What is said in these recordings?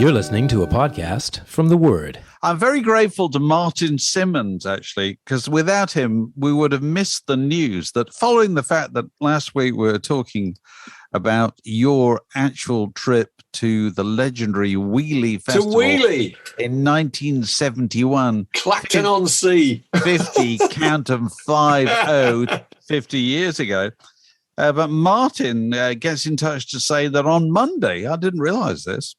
You're listening to a podcast from The Word. I'm very grateful to Martin Simmons, actually, because without him, we would have missed the news that following the fact that last week we were talking about your actual trip to the legendary Wheelie Festival. To Wheelie. In 1971. Clacton-on-Sea. 50, count them, 50 years ago. But Martin gets in touch to say that on Monday, I didn't realize this,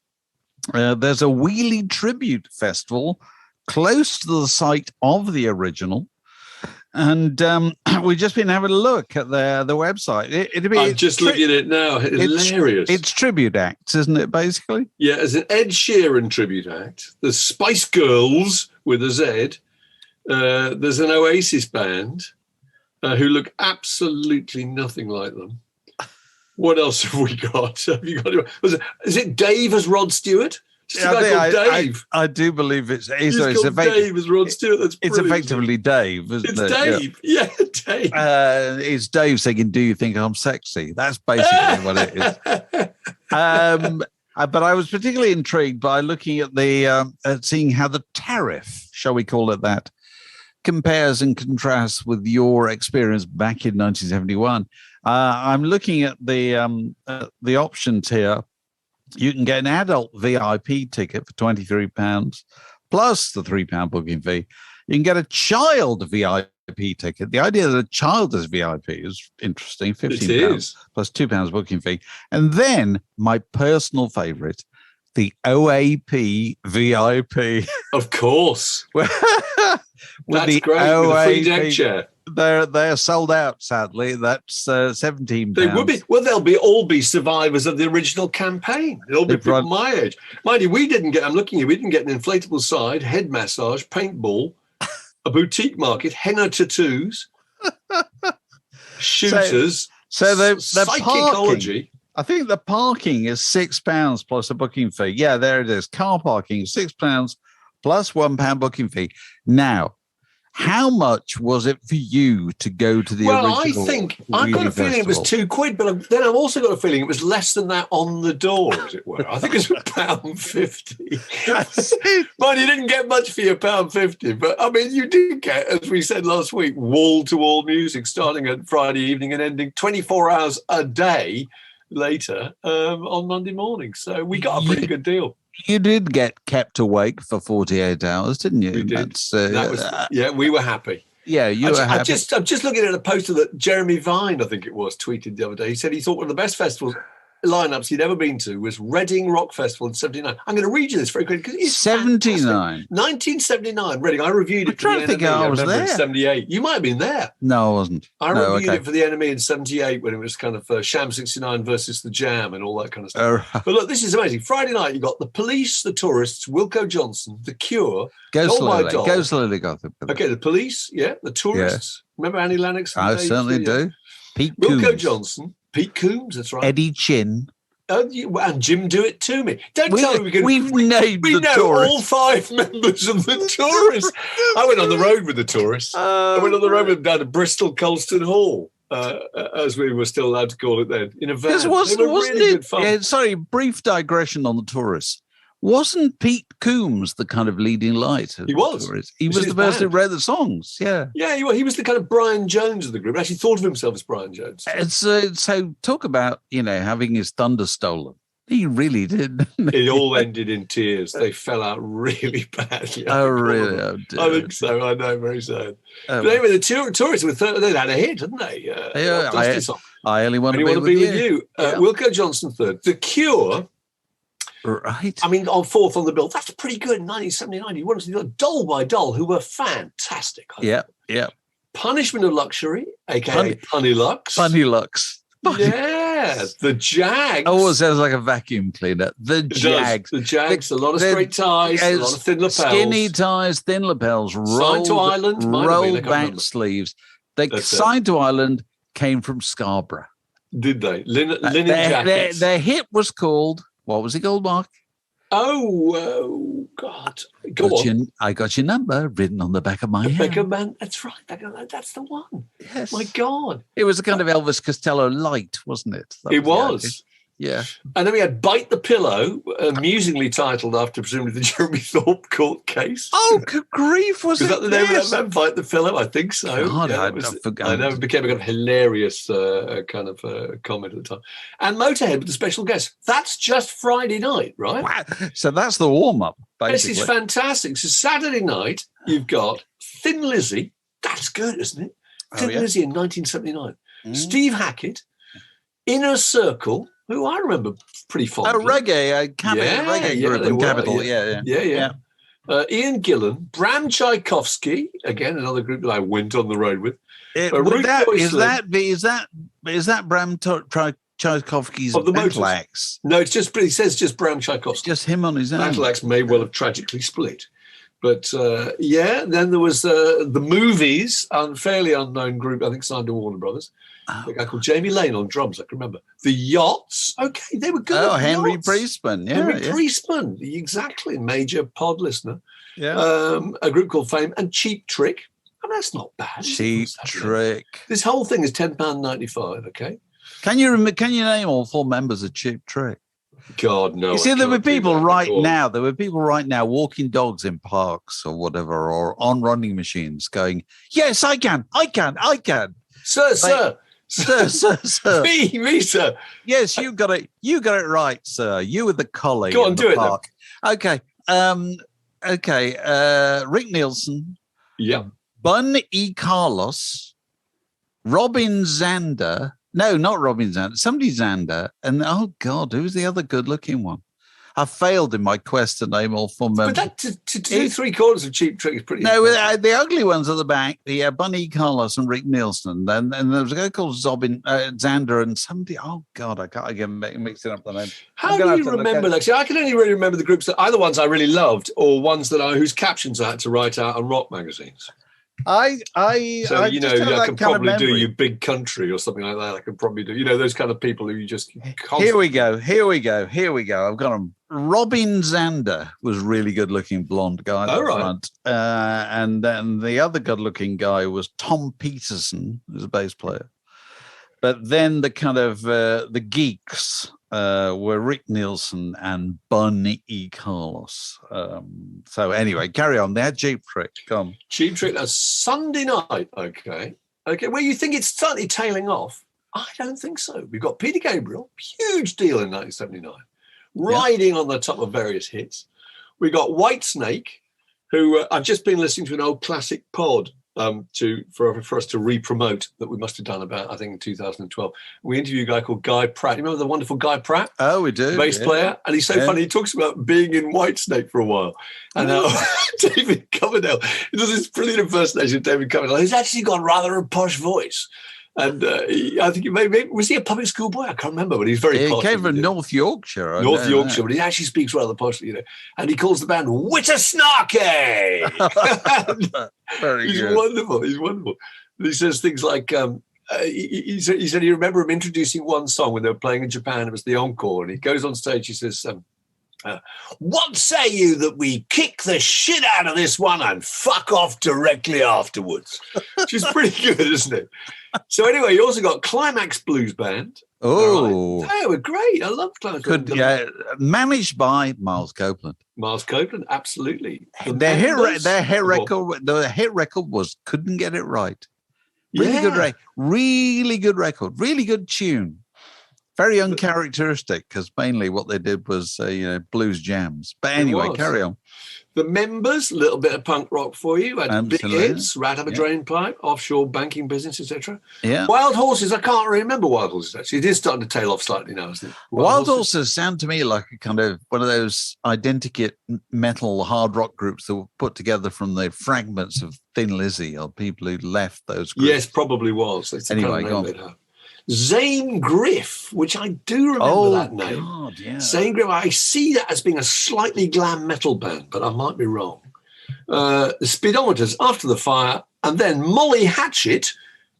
there's a Wheelie tribute festival close to the site of the original. And we've just been having a look at the website. I'm just looking at it now. It's hilarious. It's tribute acts, isn't it, basically? Yeah, it's an Ed Sheeran tribute act. There's Spice Girls with a Z. There's an Oasis band who look absolutely nothing like them. What else have we got? Is it Dave as Rod Stewart? Just a guy called Dave. I do believe it's Dave as Rod Stewart. That's it's effectively Dave, isn't it? It's Dave. Yeah, Dave. It's Dave saying, "Do you think I'm sexy?" That's basically what it is. But I was particularly intrigued by looking at seeing how the tariff, shall we call it that, compares and contrasts with your experience back in 1971. I'm looking at the options here. You can get an adult VIP ticket for £23 plus the £3 booking fee. You can get a child VIP ticket. The idea that a child is VIP is interesting. £15 plus £2 booking fee. And then my personal favourite, the OAP VIP. Of course. That's great. OAP, with a free deck chair. They're sold out, sadly. That's £17. They would be. Well, they'll all be survivors of the original campaign. They'll be people my age. Mind you, we didn't get an inflatable side, head massage, paintball, a boutique market, henna tattoos, shooters, so the psychology. Parking, I think the parking is £6 plus a booking fee. Yeah, there it is. Car parking, £6 plus £1 booking fee. Now, how much was it for you to go to the original? Well, I think I've got a feeling it was £2, but then I've also got a feeling it was less than that on the door, as it were. I think it was £1.50. Mind you, didn't get much for your £1.50, but I mean, you did get, as we said last week, wall-to-wall music starting at Friday evening and ending 24 hours a day later on Monday morning. So we got a pretty good deal. You did get kept awake for 48 hours, didn't you? We did. We were happy. Yeah, you were happy. I'm just looking at a poster that Jeremy Vine, I think it was, tweeted the other day. He said he thought one of the best festivals lineups he'd ever been to was Reading Rock Festival in 79. I'm going to read you this very quickly because it's 79. 1979, Reading. I reviewed it for the NME. Think I was there. In 78. You might have been there. No, I wasn't. I reviewed it for the NME in 78 when it was kind of Sham 69 versus the Jam and all that kind of stuff. But look, this is amazing. Friday night, you got the Police, the Tourists, Wilco Johnson, The Cure, Go slowly, Gotham. Okay, the Police, the Tourists. Yeah. Remember Annie Lennox? I certainly do. Pete Wilco Coombs. Johnson. Pete Coombs, that's right. Eddie Chin. And Jim Do It To Me. Don't tell me we've named we the know tourists. all 5 members of the Tourists. I went on the road with the Tourists. I went on the road with them down to Bristol Colston Hall, as we were still allowed to call it then, in a van. Wasn't really it? Good fun. Sorry, brief digression on the Tourists. Wasn't Pete Coombs the kind of leading light? He was. He was the person who wrote the songs. Yeah. Yeah, he was the kind of Brian Jones of the group. He actually thought of himself as Brian Jones. So talk about, having his thunder stolen. He really did. It all ended in tears. They fell out really badly. Oh, really? Oh, dear. I think so. I know. Very sad. But anyway, the Tourists they had a hit, didn't they? I only want to be with you. Wilco Johnson third. The Cure. Right. I mean, on fourth on the bill. That's pretty good in 1979. You wanted to do Doll by Doll, who were fantastic. Yeah. Punishment of Luxury, a.k.a. Punny Lux. Punny Lux. Yeah, the Jags. Oh, it sounds like a vacuum cleaner. The Jags. The Jags, a lot of straight ties, a lot of thin lapels. Skinny ties, thin lapels, Signed to Ireland, rolled back sleeves. Signed to Ireland came from Scarborough. Did they? Linen jackets. Their hit was called, what was it called, Mark? Oh, God. Go on. I got your number written on the back of my hand. That's right. That's the one. Yes. My God. It was a kind of Elvis Costello light, wasn't it? It was. Yeah. And then we had Bite the Pillow, amusingly titled after presumably the Jeremy Thorpe court case. Oh, good grief! Was that the name of Yes. that band? Bite the Pillow? I think so. God, Yeah, I forgot. I know it became a kind of hilarious kind of comment at the time. And Motorhead with the special guest. That's just Friday night, right? Wow. So that's the warm-up, basically. This is fantastic. So Saturday night, you've got Thin Lizzy. That's good, isn't it? Thin Lizzy in 1979. Steve Hackett, Inner Circle, who I remember pretty fondly. Oh, reggae, reggae group in Capital. Yeah. Ian Gillan, Bram Tchaikovsky, again another group that I went on the road with. Is that Bram Tchaikovsky's of the Battle Axe? No, it says just Bram Tchaikovsky. Just him on his own. Battle Axe may well have tragically split. But then there was the Movies, fairly unknown group, I think signed to Warner Brothers. A guy called Jamie Lane on drums, I can remember. The Yachts, okay, they were good. Oh, Henry Priestman, Priestman, exactly, major pod listener. Yeah. A group called Fame and Cheap Trick. And that's not bad. Cheap Trick. This whole thing is £10.95, okay? Can you name all 4 members of Cheap Trick? God, no. You see, there were people right now walking dogs in parks or whatever, or on running machines going, yes, I can. Sir. Me, sir. Yes, you got it right, sir. You were the collie. Go on, do it then. Okay. Rick Nielsen. Yeah. Bun E. Carlos. Robin Zander. No, not Robin Zander. Somebody Zander. And, oh, God, who's the other good-looking one? I failed in my quest to name all 4 members. But that, to do 3/4 of Cheap Trick is pretty... No, the ugly ones at the back, the Bunny Carlos and Rick Nielsen. And there was a guy called Zander and somebody... Oh, God, I can't get mixing up the name. How do you remember that? See, I can only really remember the groups that either ones I really loved or ones that whose captions I had to write out on rock magazines. I can probably do You Big Country or something like that. I can probably do, those kind of people who you just constantly... Here we go. I've got them. Robin Zander was really good-looking blonde guy at the front. And then the other good-looking guy was Tom Peterson, who's a bass player. But then the kind of the geeks were Rick Nielsen and Bun E. Carlos. So anyway, carry on. They had Cheap Trick. Come. Cheap Trick, that's Sunday night. Okay. Well, you think it's slightly tailing off? I don't think so. We've got Peter Gabriel, huge deal in 1979, riding on the top of various hits. We got Whitesnake, who I've just been listening to an old classic pod for us to re-promote that we must have done about, I think, in 2012. We interviewed a guy called Guy Pratt. You remember the wonderful Guy Pratt? Oh, we do. Bass player. And he's so funny. He talks about being in Whitesnake for a while. And David Coverdale, he does this brilliant impersonation of David Coverdale. He's actually got rather a posh voice. And I think maybe was he a public school boy? I can't remember, but he's very posh. He came from North Yorkshire. North Yorkshire, but he actually speaks rather poshly, And he calls the band Wittersnarky. He's good. Wonderful. He's wonderful. And he says things like, he said he remember him introducing one song when they were playing in Japan. It was the encore. And he goes on stage, he says, what say you that we kick the shit out of this one and fuck off directly afterwards? Which is pretty good, isn't it? So anyway, you also got Climax Blues Band. Oh, they were great. I love Climax. Managed by Miles Copeland. Miles Copeland, absolutely. Their hit record was Couldn't Get It Right. Really good record, really good tune. Very uncharacteristic because mainly what they did was, blues jams. But anyway, carry on. The Members, a little bit of punk rock for you. And big hits, Rat Up a Drain Pipe, Offshore Banking Business, etc. Yeah. Wild Horses, I can't really remember Wild Horses, actually. It is starting to tail off slightly now, isn't it? Wild Horses sound to me like a kind of one of those identikit metal hard rock groups that were put together from the fragments of Thin Lizzy or people who left those groups. Yes, probably was. That's anyway, go on. Zane Griff, which I do remember that name. God, yeah. Zane Griff, I see that as being a slightly glam metal band, but I might be wrong. The Speedometers, After the Fire, and then Molly Hatchet,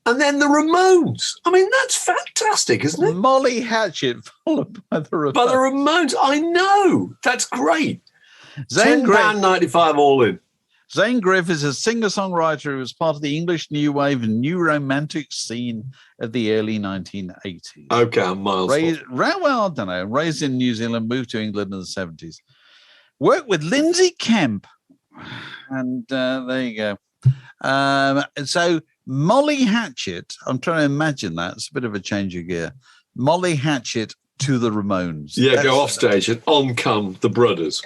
and then the Ramones. I mean, that's fantastic, isn't it? Molly Hatchet, followed by the Ramones. By the Ramones, I know. That's great. Zane Griff, £10.95 all in. Zane Griff is a singer-songwriter who was part of the English New Wave and New Romantic scene of the early 1980s. Okay, I'm miles off. Well, I don't know. Raised in New Zealand, moved to England in the 70s. Worked with Lindsay Kemp. And there you go. So Molly Hatchet, I'm trying to imagine that. It's a bit of a change of gear. Molly Hatchet to the Ramones. Yeah, go off stage and on come the brothers.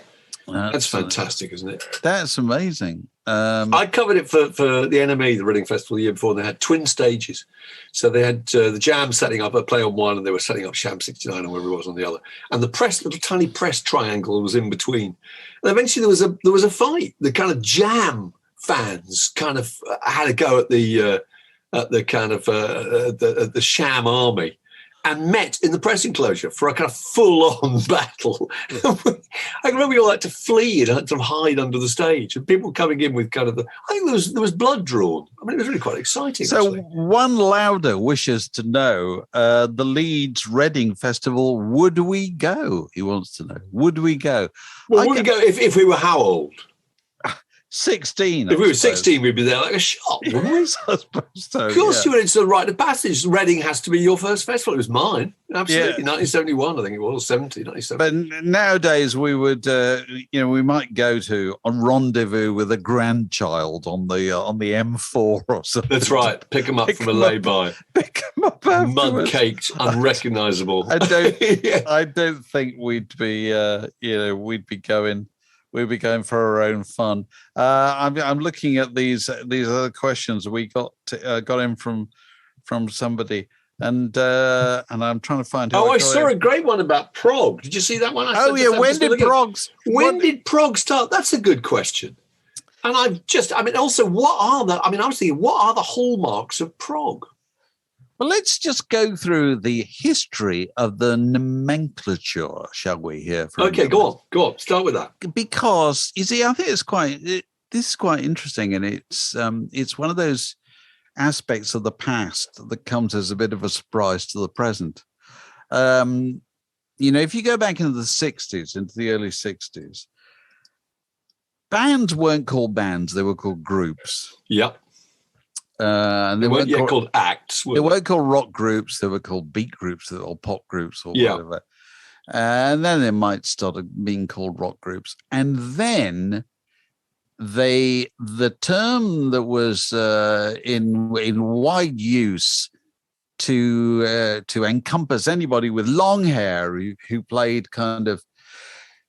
That's fantastic, isn't it? That's amazing. I covered it for the NME, the Reading Festival, the year before, and they had twin stages. So they had the Jam setting up a Play on one, and they were setting up Sham 69 or whatever it was on the other. And the little tiny press triangle was in between. And eventually there was a fight. The kind of Jam fans kind of had a go at the Sham army. And met in the press enclosure for a kind of full-on battle. I remember we all had to flee and had to hide under the stage, and people coming in with kind of I think there was blood drawn. I mean, it was really quite exciting. So actually. One Louder wishes to know the Leeds Reading Festival. Would we go? He wants to know. Would we go? Well, would we go if we were how old? 16. If we were 16, we'd be there like a shot, wouldn't we? I suppose so. Of course, you went into the rite of passage. Reading has to be your first festival. It was mine. Absolutely. Yeah. 1971, I think it was, 1970. But nowadays we would, we might go to a rendezvous with a grandchild on the M4 or something. That's right. Pick them up from a lay-by. Pick them up afterwards. Mud-caked, unrecognisable. I don't think we'd be, we'd be going. We'd be going for our own fun. I'm looking at these other questions we got in from somebody, and I'm trying to find. I saw a great one about Prog. Did you see that one? When did Prog start? That's a good question. And I was thinking, what are the hallmarks of Prog? Well, let's just go through the history of the nomenclature, shall we? Here. Okay, go on. Start with that. Because you see, I think this is quite interesting, and it's one of those aspects of the past that comes as a bit of a surprise to the present. If you go back into the 60s, into the early 60s, bands weren't called bands; they were called groups. Yep. And they weren't yet called acts. They weren't called rock groups. They were called beat groups or pop groups or whatever. And then they might start being called rock groups. And then the term that was in wide use to encompass anybody with long hair who played kind of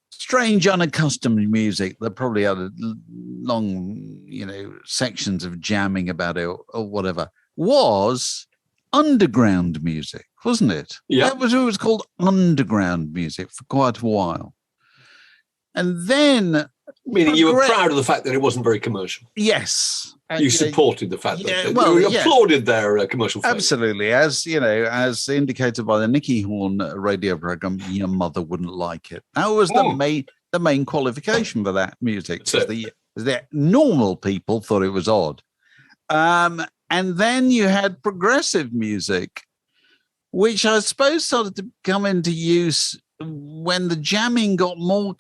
strange, unaccustomed music that probably had long, sections of jamming about it or whatever, was underground music, wasn't it? Yeah. It was called underground music for quite a while. And then... Meaning you were proud of the fact that it wasn't very commercial. Yes. You supported the fact that you applauded their commercial failure. Absolutely. As indicated by the Nicky Horn radio program, Your Mother Wouldn't Like It. That was the main qualification for that music. The normal people thought it was odd. And then you had progressive music, which I suppose started to come into use when the jamming got more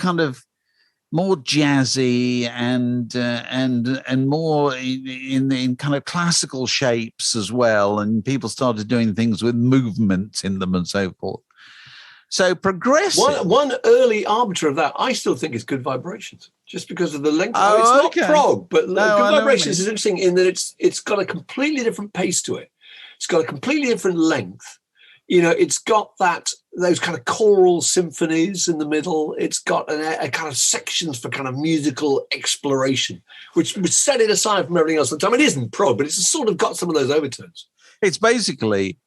jazzy and more in kind of classical shapes as well, and people started doing things with movements in them and so forth. So progressive. One early arbiter of that, I still think, is Good Vibrations, just because of the length. It's not prog, but Good Vibrations is interesting in that it's got a completely different pace to it. It's got a completely different length. It's got those kind of choral symphonies in the middle. It's got a kind of sections for kind of musical exploration, which would set it aside from everything else at the time. It isn't prog, but it's sort of got some of those overtones. It's basically,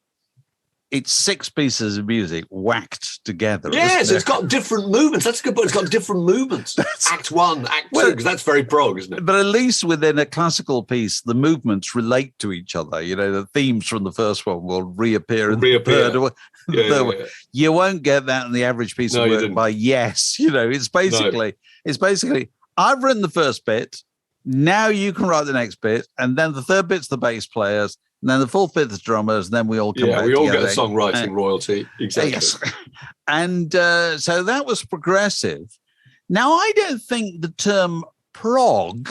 it's 6 pieces of music whacked together. Yes, it's got different movements. That's a good point. It's got different movements. Act 1, Act 2, because that's very prog, isn't it? But at least within a classical piece, the movements relate to each other. The themes from the first one will reappear in the third one. Yeah. You won't get that in the average piece of work by Yes. It's basically, I've written the first bit, now you can write the next bit, and then the third bit's the bass players, and then the fourth bit the drummers, and then we all come back we all together. get a songwriting royalty. Exactly. Yes. And so that was progressive. Now, I don't think the term prog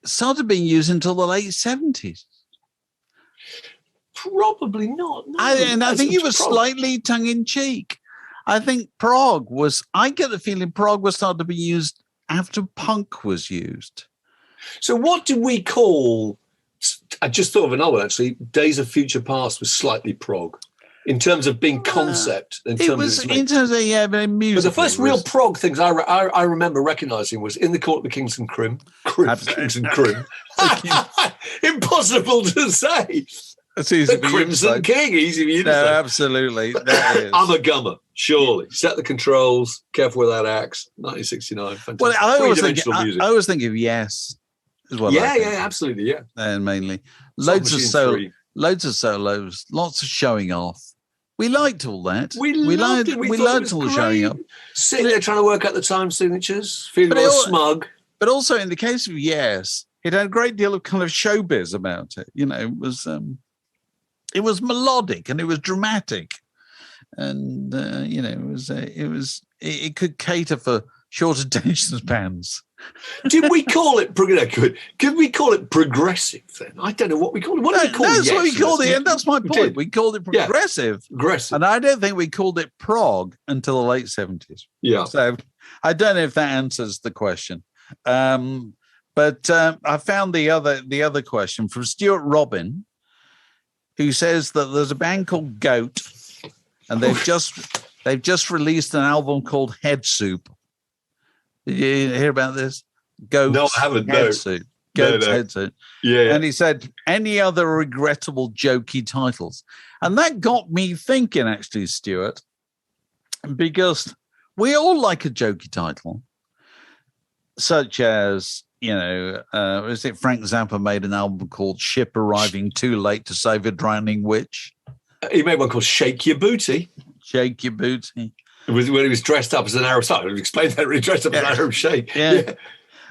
started being used until the late 70s. Probably not. No. I think it was Prog. slightly tongue-in-cheek. I think Prog was, I get the feeling Prog was started to be used after punk was used. So what do we call, I just thought of another one actually, Days of Future Past was slightly prog in terms of being concept. In terms of music. But the first real prog things I remember recognising was In the Court of the Kings and Crim. Kings and Crim. Impossible to say. It's easy the Crimson King, easy for you to say. Absolutely. That is. I'm a gummer, surely. Set the Controls, Careful with That Axe, 1969. Fantastic. Well, I always think of Yes. Absolutely, yeah. And mainly. Loads of solos, lots of showing off. We liked all that. We liked all the showing off. Sitting there trying to work out the time signatures, feeling all smug. But also in the case of Yes, it had a great deal of kind of showbiz about it. It was melodic and it was dramatic, and it could cater for short attention spans. Did we call it Could we call it progressive then? I don't know what we call it. What did we call it? That's what we called it, and that's my point. We called it progressive. Yeah, progressive. And I don't think we called it prog until the late 70s. Yeah. So I don't know if that answers the question. But I found the other question from Stuart Robin, who says that there's a band called Goat, and they've just released an album called Head Soup. Did you hear about this? Goat. No, I haven't. Head Soup. Goat's Head Soup. Yeah. And he said, any other regrettable, jokey titles? And that got me thinking, actually, Stuart, because we all like a jokey title, such as, is it Frank Zappa made an album called Ship Arriving Too Late to Save a Drowning Witch? He made one called Shake Your Booty. Shake Your Booty. It was when he was dressed up as an Arab. Sorry, explain that. He dressed up as an Arab sheikh. Yeah.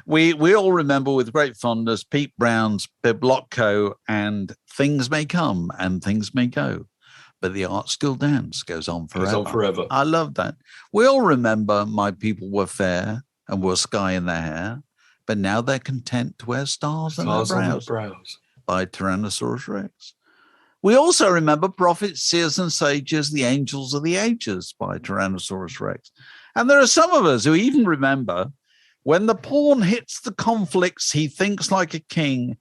We all remember with great fondness Pete Brown's Biblocco and Things May Come and Things May Go, but the art school dance goes on forever. I love that. We all remember My People Were Fair and Wore Sky in Their Hair, but now they're content to wear stars on their brows by Tyrannosaurus Rex. We also remember Prophets, Seers and Sages, the Angels of the Ages by Tyrannosaurus Rex. And there are some of us who even remember when the pawn hits the conflicts, he thinks like a king.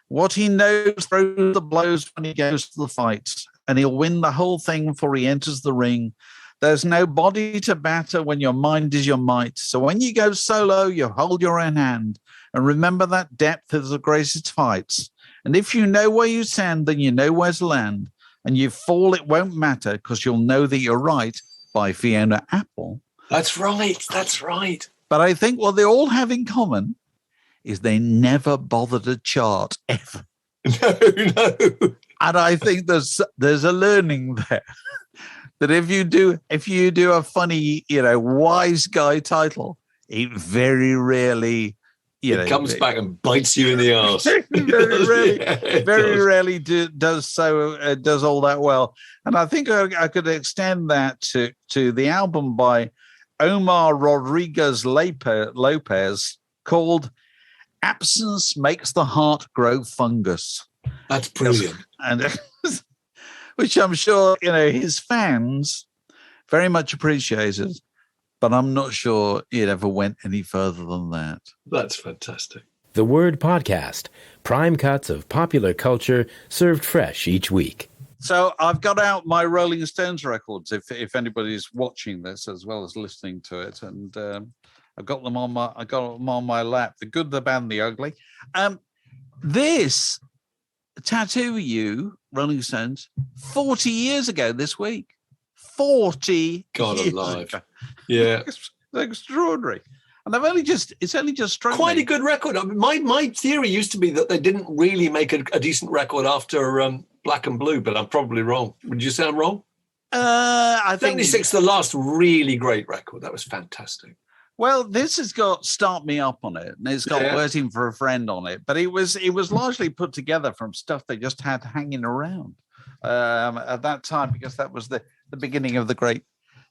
What he knows throws the blows when he goes to the fight, and he'll win the whole thing before he enters the ring. There's no body to batter when your mind is your might. So when you go solo, you hold your own hand and remember that depth is the greatest fights. And if you know where you stand, then you know where to land. And you fall, it won't matter because you'll know that you're right by Fiona Apple. That's right. But I think what they all have in common is they never bother to chart ever. No. And I think there's a learning there that if you do a funny, wise guy title, it very rarely, it comes back and bites you in the arse. very rarely does all that well. And I think I could extend that to the album by Omar Rodriguez Lopez called Absence Makes the Heart Grow Fungus. That's brilliant. And which I'm sure, his fans very much appreciated, but I'm not sure it ever went any further than that. That's fantastic. The Word Podcast, prime cuts of popular culture served fresh each week. So I've got out my Rolling Stones records, if anybody's watching this as well as listening to it, and I've got them on my lap. The Good, the Bad, and the Ugly. This Tattoo You, Rolling Stones, 40 years ago this week. 40 God years alive. Ago. Yeah. It's extraordinary. And it's only just struck quite me. a good record. I mean, my theory used to be that they didn't really make a decent record after Black and Blue, but I'm probably wrong. Would you say I'm wrong? I think 76, the last really great record. That was fantastic. Well, this has got Start Me Up on it, and it's got Waiting for a Friend on it, but it was largely put together from stuff they just had hanging around at that time, because that was the beginning of the great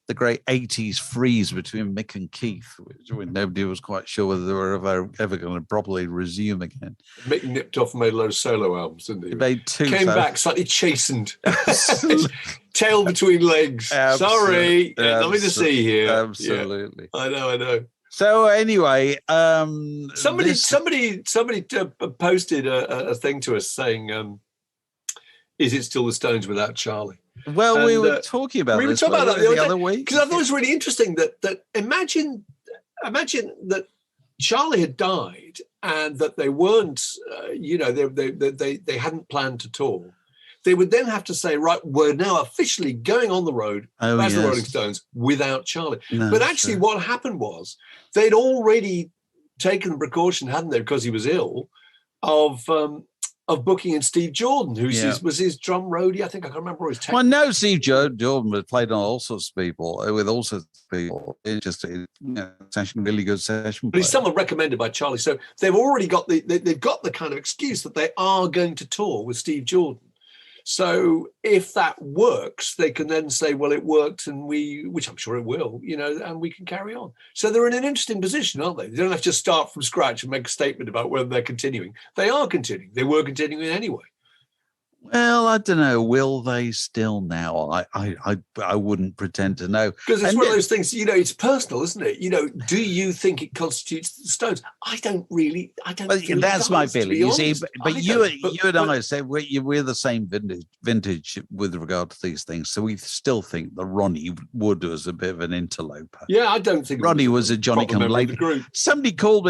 the great 80s freeze between Mick and Keith, which when nobody was quite sure whether they were ever going to properly resume again. Mick nipped off and made a load of solo albums, didn't he? He made two. Came back slightly chastened. Tail between legs. Sorry. Nothing to see here. Absolutely. Yeah. I know. So anyway, somebody posted a thing to us saying, is it still the Stones without Charlie? Well, we were talking about this that the other week. Because I thought it was really interesting that imagine that Charlie had died and that they weren't, they hadn't planned to tour. They would then have to say, right, we're now officially going on the road as the Rolling Stones without Charlie. No, but actually what happened was they'd already taken the precaution, hadn't they, because he was ill, of booking in Steve Jordan, who was his drum roadie. I think I can't remember his technique. Well, no, Steve Jordan was played on all sorts of people, with all sorts of people. It's just a really good session. But he's someone recommended by Charlie. So they've already got they've got the kind of excuse that they are going to tour with Steve Jordan. So if that works, they can then say, well, it worked, and which I'm sure it will, and we can carry on. So they're in an interesting position, aren't they? They don't have to start from scratch and make a statement about whether they're continuing. They are continuing. They were continuing anyway. Well, I don't know. Will they still now? I wouldn't pretend to know. Because it's one of those things, it's personal, isn't it? Do you think it constitutes the Stones? I don't really. That's my feeling. You see, but you and I say we're the same vintage with regard to these things. So we still think that Ronnie Wood was a bit of an interloper. Yeah, I don't think Ronnie was a Johnny come lately. Somebody called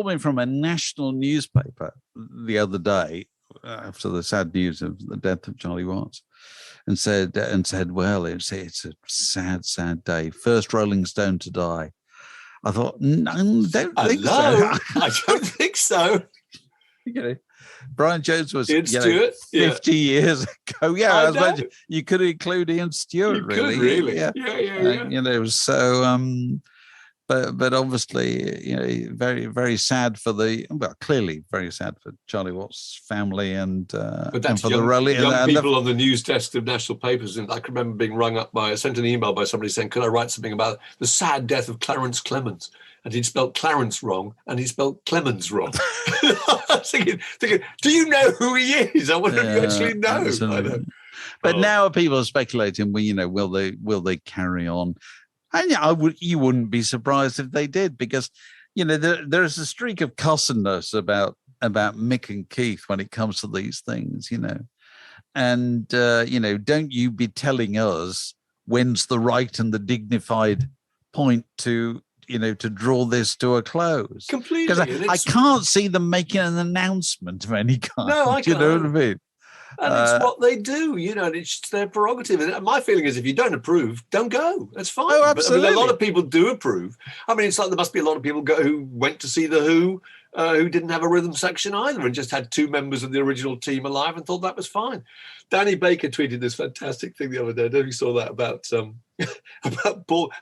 me from a national newspaper the other day, after the sad news of the death of Charlie Watts, and said, well, it's a sad day. First Rolling Stone to die. I thought, no, don't think so. I don't think so. Brian Jones was Ian Stewart, 50 years ago. Yeah, I suppose you could include Ian Stewart, really. Yeah. So but obviously, very, very sad for clearly very sad for Charlie Watts' family and for the Rolling people on the news desk of national papers. And I can remember being rung up sent an email by somebody saying, could I write something about the sad death of Clarence Clemens? And he'd spelled Clarence wrong, and he spelled Clemens wrong. I was thinking, do you know who he is? I wonder if you actually know. I know. But now people are speculating, will they carry on? And you wouldn't be surprised if they did, because there's a streak of cussedness about Mick and Keith when it comes to these things, and don't you be telling us when's the right and the dignified point to draw this to a close. Completely, because I can't see them making an announcement of any kind. No, I can't. You know what I mean? And it's what they do, and it's their prerogative. And my feeling is, if you don't approve, don't go. That's fine. Oh, absolutely. But, a lot of people do approve. It's like there must be a lot of people who went to see The Who, who didn't have a rhythm section either, and just had two members of the original team alive and thought that was fine. Danny Baker tweeted this fantastic thing the other day. I don't know if you saw that about the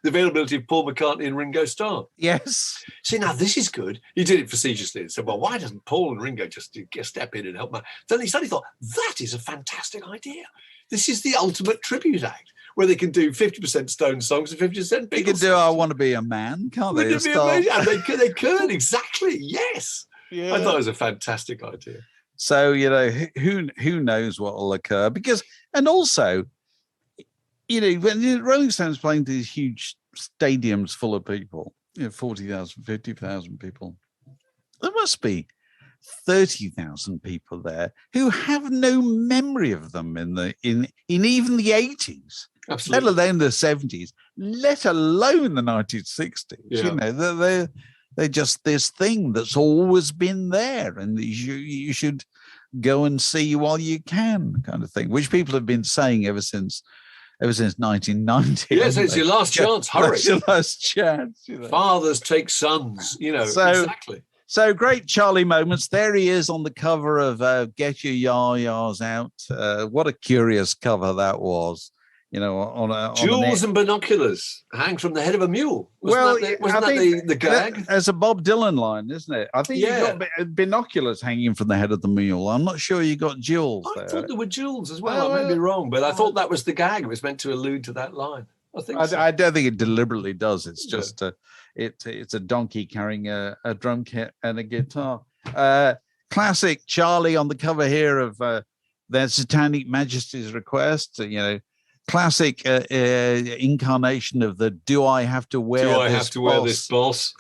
availability of Paul McCartney and Ringo Starr. Yes. See, now this is good. He did it facetiously and said, well, why doesn't Paul and Ringo just step in and help? Then he suddenly thought, that is a fantastic idea. This is the ultimate tribute act, where they can do 50% Stones songs and 50% Beatles. They can do I Want to Be a Man, can't they? And they could, exactly, yes. Yeah. I thought it was a fantastic idea. So, who knows what will occur? Because, and also, when the Rolling Stones playing these huge stadiums full of people, 40,000, 50,000 people, there must be 30,000 people there who have no memory of them in even the 80s, absolutely, let alone the 70s, let alone the 1960s. Yeah. They're just this thing that's always been there, and you should go and see while you can, kind of thing, which people have been saying ever since 1990. Yes, it's your last chance. Hurry. It's your last chance. Fathers take sons, exactly. So great Charlie moments. There he is on the cover of Get Your Yah-Yahs Out. What a curious cover that was. Jewels and binoculars hang from the head of a mule. Wasn't that the gag? There's a Bob Dylan line, isn't it? I think you got binoculars hanging from the head of the mule. I'm not sure you got jewels. I thought there were jewels as well. I may be wrong, but I thought that was the gag. It was meant to allude to that line. I think so. I don't think it deliberately does. It's just it's a donkey carrying a drum kit and a guitar. Classic Charlie on the cover here of their Satanic Majesty's Request. Classic incarnation of the "Do I have to wear? Do I have to wear this, boss?"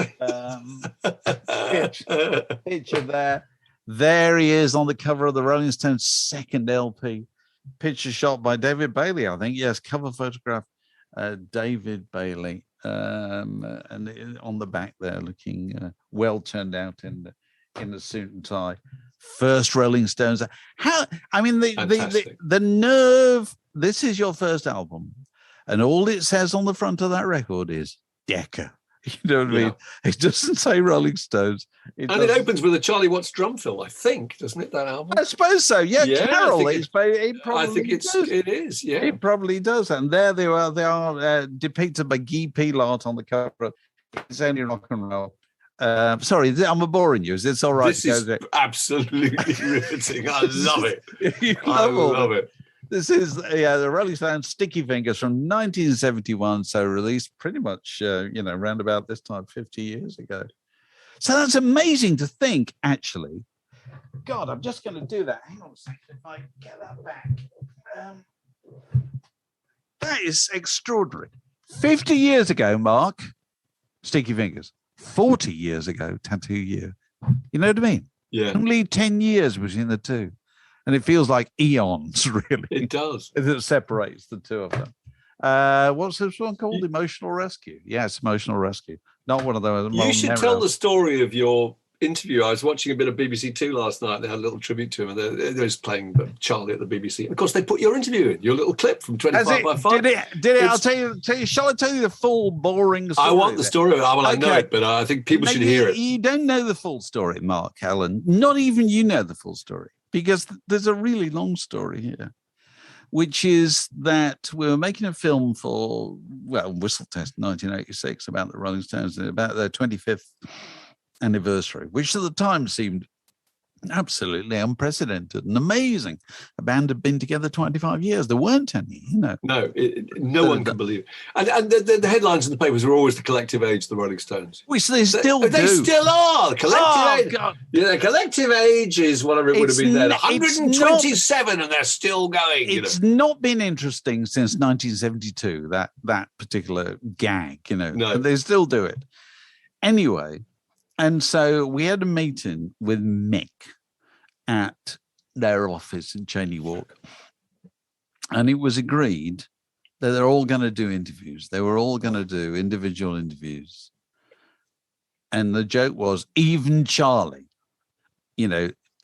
Picture there. There he is on the cover of the Rolling Stones' second LP. Picture shot by David Bailey, I think. Yes, cover photograph, David Bailey, and on the back there, looking well turned out in the suit and tie. First Rolling Stones. How? I mean, the nerve. This is your first album, and all it says on the front of that record is Decca. You know what I mean? It doesn't say Rolling Stones. It opens with a Charlie Watts drum fill, I think, doesn't it? That album. I suppose so. Yeah, Carol. I think it is. Yeah, it probably does. And there they are. They are depicted by Guy Pilat on the cover. It's only rock and roll. Sorry, I'm boring you. Is this all right? This is absolutely riveting. I love it. I love it. This is the Rolling Stones Sticky Fingers from 1971, so released pretty much, around about this time, 50 years ago. So that's amazing to think, actually. God, I'm just going to do that. Hang on a second if I get that back. That is extraordinary. 50 years ago, Mark, Sticky Fingers. 40 years ago, Tattoo Year. You know what I mean? Yeah. Only 10 years between the two. And it feels like eons, really. It does. It separates the two of them. What's this one called? Emotional Rescue. Yes, Emotional Rescue. Not one of those. You should tell the story of your interview. I was watching a bit of BBC Two last night. They had a little tribute to him. And they was playing Charlie at the BBC. And of course, they put your interview in, your little clip from 25 by 5. Did it? I'll tell you. Shall I tell you the full boring story? I want the story. I know it, but I think people should hear it. You don't know the full story, Mark Allen. Not even you know the full story. Because there's a really long story here, which is that we were making a film for, Whistle Test 1986 about the Rolling Stones, about their 25th anniversary, which at the time seemed absolutely unprecedented and amazing. A band had been together 25 years. There weren't any, No, no one can believe it. And the headlines in the papers were always the collective age of the Rolling Stones. Which they still do. They still are. The collective age. God. Yeah, the collective age is whatever it would have been then. 127 and they're still going. It's not been interesting since 1972, that particular gag, No. They still do it. Anyway, and so we had a meeting with Mick at their office in Cheney Walk. And it was agreed that they're all going to do interviews. They were all going to do individual interviews. And the joke was, even Charlie,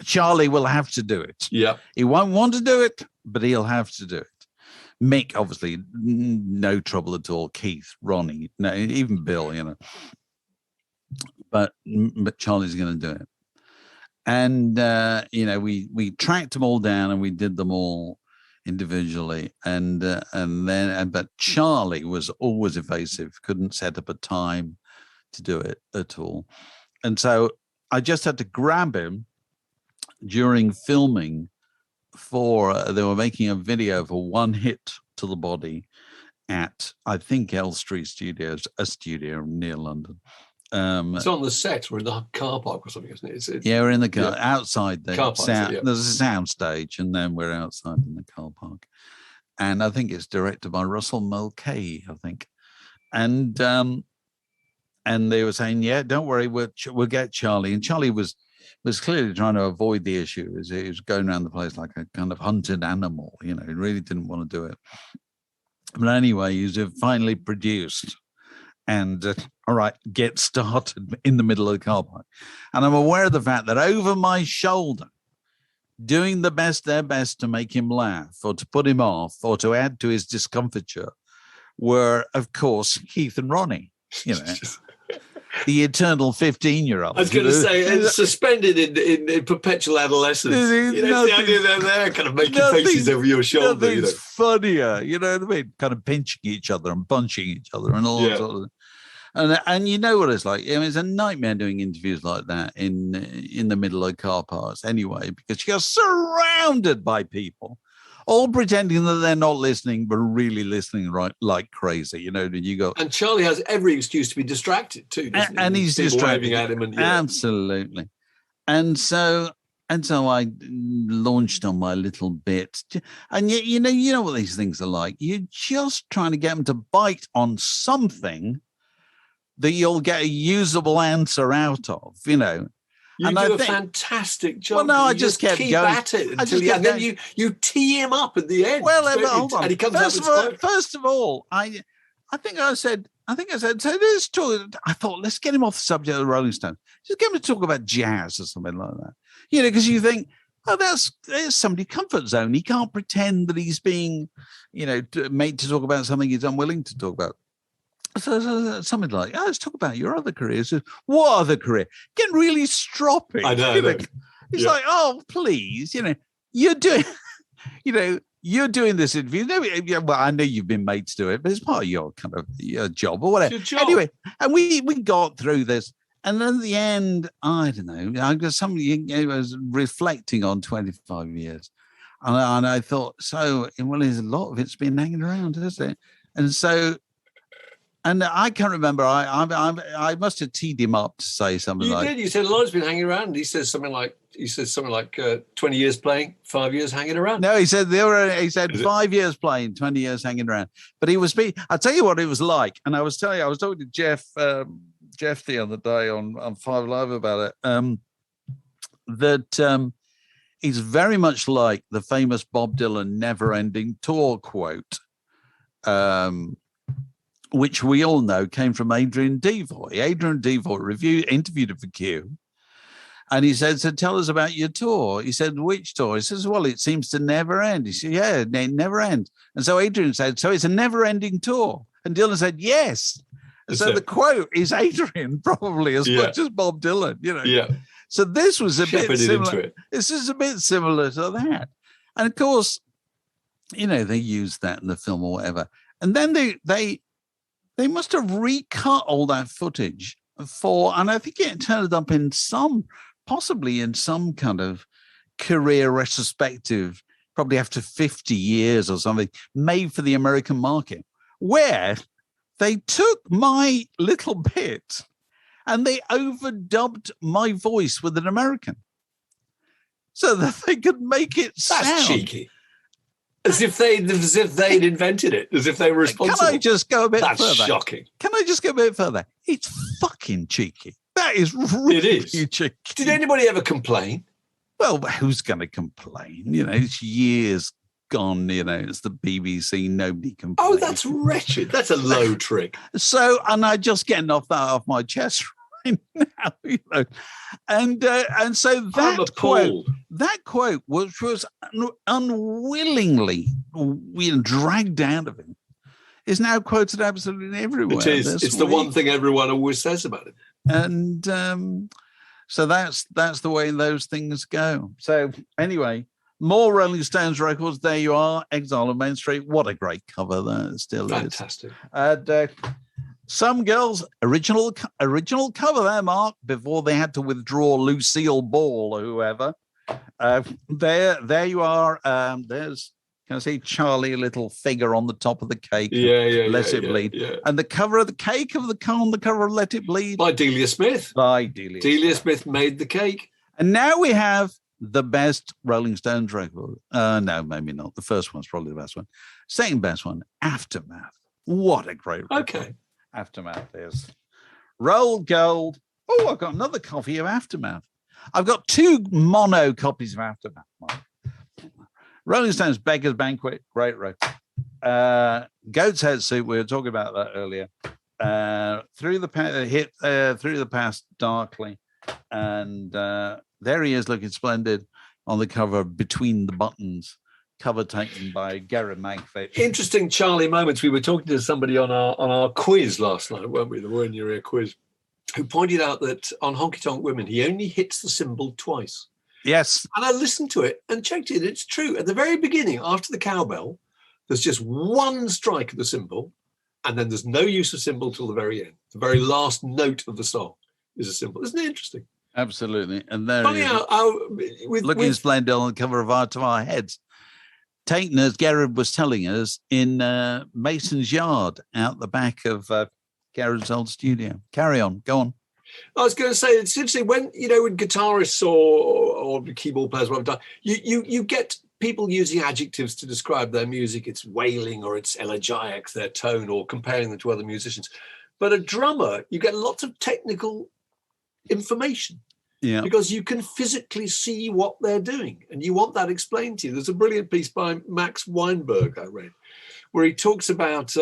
Charlie will have to do it. Yeah. He won't want to do it, but he'll have to do it. Mick, obviously, no trouble at all. Keith, Ronnie, no, even Bill, But Charlie's going to do it. And, we tracked them all down and we did them all individually. But Charlie was always evasive, couldn't set up a time to do it at all. And so I just had to grab him during filming they were making a video for One Hit to the Body at, I think, Elstree Studios, a studio near London. It's on the set. We're in the car park or something, isn't it? We're in the car outside the car park. There's a sound stage, and then we're outside in the car park. And I think it's directed by Russell Mulcahy, I think. And they were saying, "Yeah, don't worry, we'll get Charlie." And Charlie was clearly trying to avoid the issue. He was going around the place like a kind of hunted animal. He really didn't want to do it. But anyway, he was finally produced. And all right, get started in the middle of the car park. And I'm aware of the fact that over my shoulder, doing their best to make him laugh or to put him off or to add to his discomfiture were, of course, Keith and Ronnie, the eternal 15-year-old. I was going to say, it's suspended in perpetual adolescence. The idea they're there kind of making faces over your shoulder. Nothing's funnier, you know what I mean? Kind of pinching each other and punching each other and all that sort of. And you know what it's like. It's a nightmare doing interviews like that in the middle of car parks anyway, because you're surrounded by people all pretending that they're not listening, but really listening right like crazy. You know, you go. And Charlie has every excuse to be distracted too, doesn't he? And he's People distracted waving at him, and absolutely. And so I launched on my little bit, and you know what these things are like. You're just trying to get them to bite on something that you'll get a usable answer out of, you know. You do a fantastic job. Well, no, I just kept keep going. At it until the end. Then you tee him up at the end. Well, hold on. And he comes First of all, I think I said, so let's talk. I thought, let's get him off the subject of the Rolling Stones. Just get him to talk about jazz or something like that. You know, because you think, oh, there's somebody comfort zone. He can't pretend that he's being, you know, made to talk about something he's unwilling to talk about. So something like, oh, let's talk about your other career. So, what other career? Getting really stroppy. I know. It's like, oh, please, you know, you're doing this interview. Well, I know you've been made to do it, but it's part of your kind of your job or whatever. Anyway, and we got through this. And then at the end, I don't know, I got somebody was reflecting on 25 years. And I thought, so, well, there's a lot of it's been hanging around, hasn't it? And so, and I can't remember, I must have teed him up to say something like... You did, you said a lot's been hanging around. He says something like 20 years playing, 5 years hanging around. No, he said 5 years playing, 20 years hanging around. But he was, I'll tell you what it was like. And I was talking to Jeff the other day on Five Live about it, that it's very much like the famous Bob Dylan never-ending tour quote, which we all know came from Adrian Devoy. Adrian Devoy interviewed him for Q, and he said, so tell us about your tour. He said, which tour? He says, well, it seems to never end. He said, yeah, it never ends. And so Adrian said, so it's a never-ending tour. And Dylan said, yes. So the quote is Adrian probably as much as Bob Dylan, you know. Yeah. So this was a bit similar. This is a bit similar to that. And of course, you know, they used that in the film or whatever. And then they must have recut all that footage and I think it turned up in possibly in some kind of career retrospective, probably after 50 years or something, made for the American market, where they took my little bit and they overdubbed my voice with an American so that they could make it sound. That's cheeky. As if they'd invented it, as if they were responsible. Can I just go a bit further? That's shocking. Can I just go a bit further? It's fucking cheeky. That is really cheeky. Did anybody ever complain? Well, who's going to complain? You know, it's years gone, you know, it's the BBC, nobody complains. Oh, that's wretched. That's a low trick. So, and I'm just getting off my chest right now, you know. And so that quote, which was unwillingly dragged out of him, is now quoted absolutely everywhere. It is. It's the one thing everyone always says about it. And so that's the way those things go. So anyway, more Rolling Stones records. There you are, Exile on Main Street. What a great cover that still Fantastic. is. And Some Girls, original cover there, Mark, before they had to withdraw Lucille Ball or whoever. There you are. There's, can I see Charlie, a little figure on the top of the cake? Let It Bleed. Yeah. And the cover of the cake on the cover of Let It Bleed. By Delia Smith. Delia Smith made the cake. And now we have the best Rolling Stones record. No, maybe not. The first one's probably the best one. Second best one, Aftermath. What a great record. Okay. Aftermath is Roll Gold. Oh, I've got another copy of Aftermath. I've got 2 mono copies of Aftermath. Rolling Stones, Beggar's Banquet, great record. Goat's Head Soup, we were talking about that earlier. Through the Past, Darkly. And there he is looking splendid on the cover of Between the Buttons, cover taken by Gary Magfitch. Interesting Charlie moments. We were talking to somebody on our quiz last night, weren't we? The Were in Your Ear quiz, who pointed out that on Honky Tonk Women, he only hits the cymbal twice. Yes. And I listened to it and checked it. It's true. At the very beginning, after the cowbell, there's just one strike of the cymbal, and then there's no use of cymbal till the very end. The very last note of the song is a cymbal. Isn't it interesting? Absolutely. And there funny he is, how looking splendid on the cover of Art of Our Heads. taken, as Garrett was telling us, in Mason's yard out the back of Garrett's old studio. Carry on, go on. I was going to say, it's interesting when guitarists or keyboard players, whatever, you get people using adjectives to describe their music. It's wailing or it's elegiac, their tone, or comparing them to other musicians. But a drummer, you get lots of technical information. Yeah. Because you can physically see what they're doing and you want that explained to you. There's a brilliant piece by Max Weinberg I read where he talks about,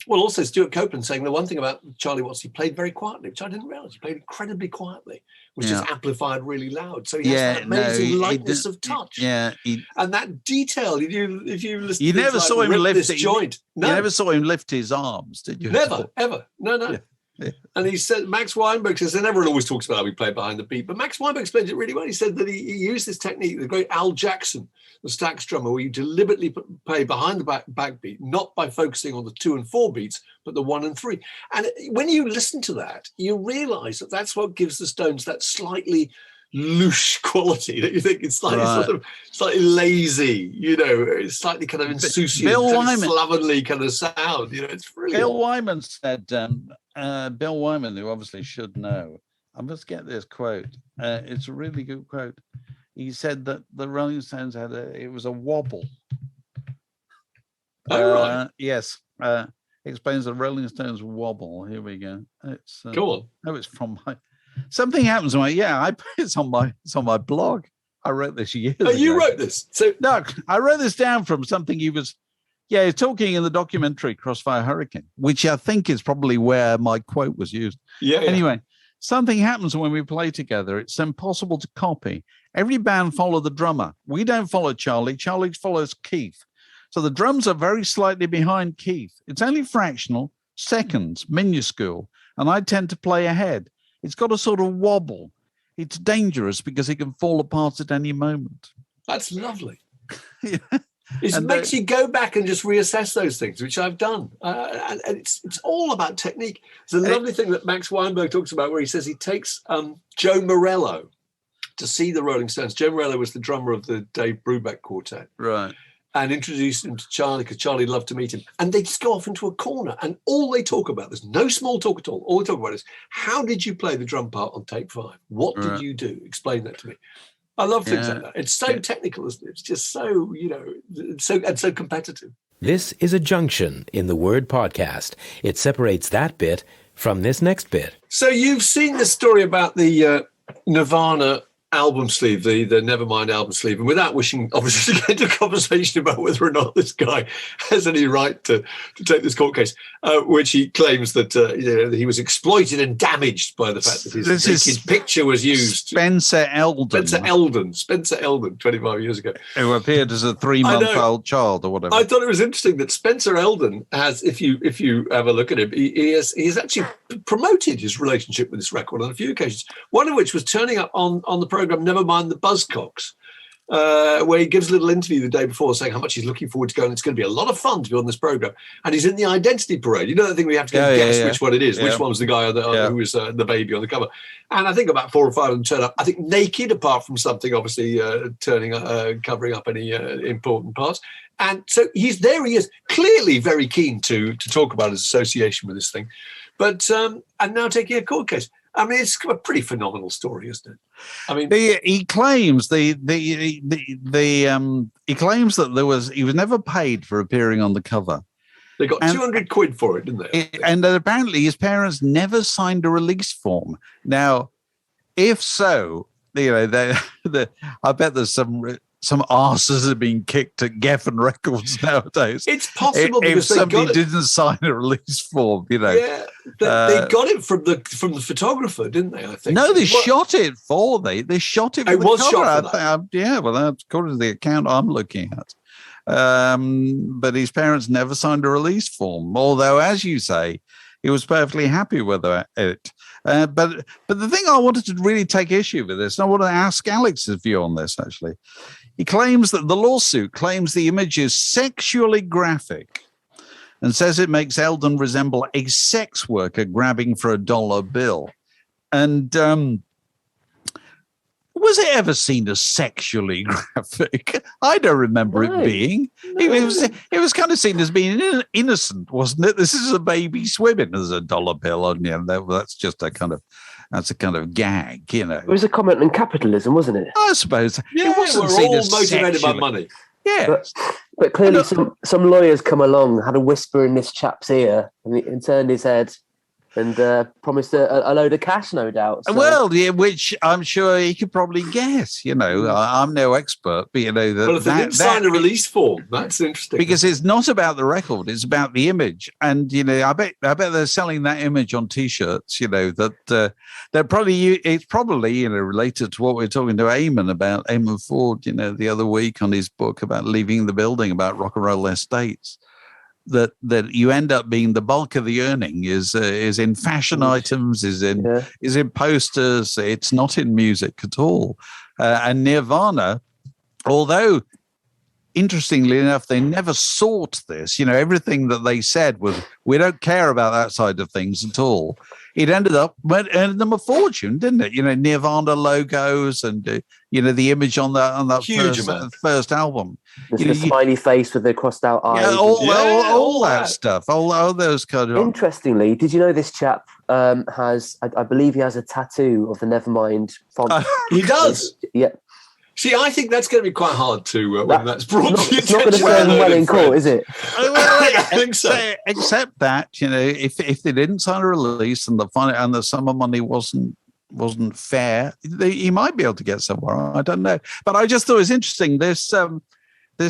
also Stuart Copeland saying the one thing about Charlie Watts, he played very quietly, which I didn't realize. He played incredibly quietly, which is amplified really loud. So he has that amazing lightness of touch. Yeah. And that detail, if you listen you never saw him lift this joint. No. You never saw him lift his arms, did you? Never, ever. No. Yeah. Yeah. And he said, Max Weinberg says, and everyone always talks about how we play behind the beat, but Max Weinberg explains it really well. He said that he used this technique, the great Al Jackson, the Stax drummer, where you deliberately play behind the backbeat, not by focusing on the 2 and 4 beats, but the 1 and 3. And when you listen to that, you realize that that's what gives the Stones that slightly louche quality that you think it's like sort of slightly lazy, slightly kind of insouciant, slovenly kind of sound. It's really Bill Wyman said, Bill Wyman, who obviously should know, I must get this quote. It's a really good quote. He said that the Rolling Stones it was a wobble. Right. Yes. Explains the Rolling Stones wobble. Here we go. It's go on. Oh, it's from my. Something happens when it's on my blog. I wrote this years ago. You wrote this? So no, I wrote this down from something he was talking in the documentary Crossfire Hurricane, which I think is probably where my quote was used. Yeah. Anyway, something happens when we play together. It's impossible to copy. Every band follow the drummer. We don't follow Charlie. Charlie follows Keith. So the drums are very slightly behind Keith. It's only fractional, seconds, minuscule, and I tend to play ahead. It's got a sort of wobble. It's dangerous because it can fall apart at any moment. That's lovely. It makes you go back and just reassess those things, which I've done. And it's all about technique. There's a lovely thing that Max Weinberg talks about where he says he takes Joe Morello to see the Rolling Stones. Joe Morello was the drummer of the Dave Brubeck Quartet. Right. And introduced him to Charlie because Charlie loved to meet him. And they just go off into a corner and all they talk about, there's no small talk at all. All they talk about is, how did you play the drum part on tape 5? What did you do? Explain that to me. I love things like that. It's so technical, isn't it? It's just so, so competitive. This is a junction in the word podcast. It separates that bit from this next bit. So you've seen the story about the Nirvana album sleeve, the Nevermind album sleeve, and without wishing obviously to get into a conversation about whether or not this guy has any right to take this court case, which he claims that he was exploited and damaged by the fact that his picture was used. Spencer Eldon, 25 years ago, who appeared as a 3-month-old child or whatever. I thought it was interesting that Spencer Eldon has, if you have a look at him, he's actually promoted his relationship with this record on a few occasions. One of which was turning up on the program Nevermind the Buzzcocks, where he gives a little interview the day before saying how much he's looking forward to going. It's going to be a lot of fun to be on this program. And he's in the identity parade. You know that thing where you have to guess which one it is, which one was the guy who was the baby on the cover. And I think about 4 or 5 of them turn up, I think naked, apart from something obviously covering up any important parts. And so he's there. He is clearly very keen to talk about his association with this thing. But and now taking a court case. I mean, it's a pretty phenomenal story, isn't it? I mean, he claims he claims that he was never paid for appearing on the cover. They got 200 quid for it, didn't they? And apparently his parents never signed a release form. Now, if so, I bet there's some arses are being kicked at Geffen Records nowadays. It's possible if somebody didn't sign a release form, Yeah, they got it from the photographer, didn't they? I think. No, they shot it for they shot it. For it was cover. shot for that. Well, that's according to the account I'm looking at. But his parents never signed a release form, although, as you say, he was perfectly happy with it. But the thing I wanted to really take issue with this, and I want to ask Alex's view on this, actually. He claims that the lawsuit claims the image is sexually graphic and says it makes Eldon resemble a sex worker grabbing for a dollar bill. And Was it ever seen as sexually graphic? I don't remember it being. It was kind of seen as being innocent, wasn't it? This is a baby swimming. There's a dollar bill on you. That's just a kind of gag, you know. It was a comment on capitalism, wasn't it? I suppose. Yeah, it wasn't we're seen all as motivated by sexually. money. Yeah. But clearly some lawyers come along, had a whisper in this chap's ear and turned his head and promised a load of cash, no doubt. So. Well, yeah, which I'm sure he could probably guess. You know, I'm no expert, but you know Well, if they didn't sign a release form, that's interesting. Because it's not about the record; it's about the image. And you know, I bet they're selling that image on T-shirts. You know that they're probably it's probably related to what we were talking to Eamon Ford. You know, the other week on his book about leaving the building about rock and roll estates. That you end up being the bulk of the earning is in fashion items, is in posters. It's not in music at all. And Nirvana, although interestingly enough, they never sought this. You know, everything that they said was, we don't care about that side of things at all. It ended up earning them a fortune, didn't it? You know, Nirvana logos and the image on that first album. The smiley face with the crossed out eyes. Yeah, all that stuff. All those kind of. Interestingly, did you know this chap has? I believe he has a tattoo of the Nevermind font. He does. Yeah. See, I think that's going to be quite hard to when that's brought to your It's not going to stand well in court, is it? Well, I think so. Except that, if they didn't sign a release and the sum of money wasn't fair, he might be able to get somewhere. I don't know, but I just thought it was interesting this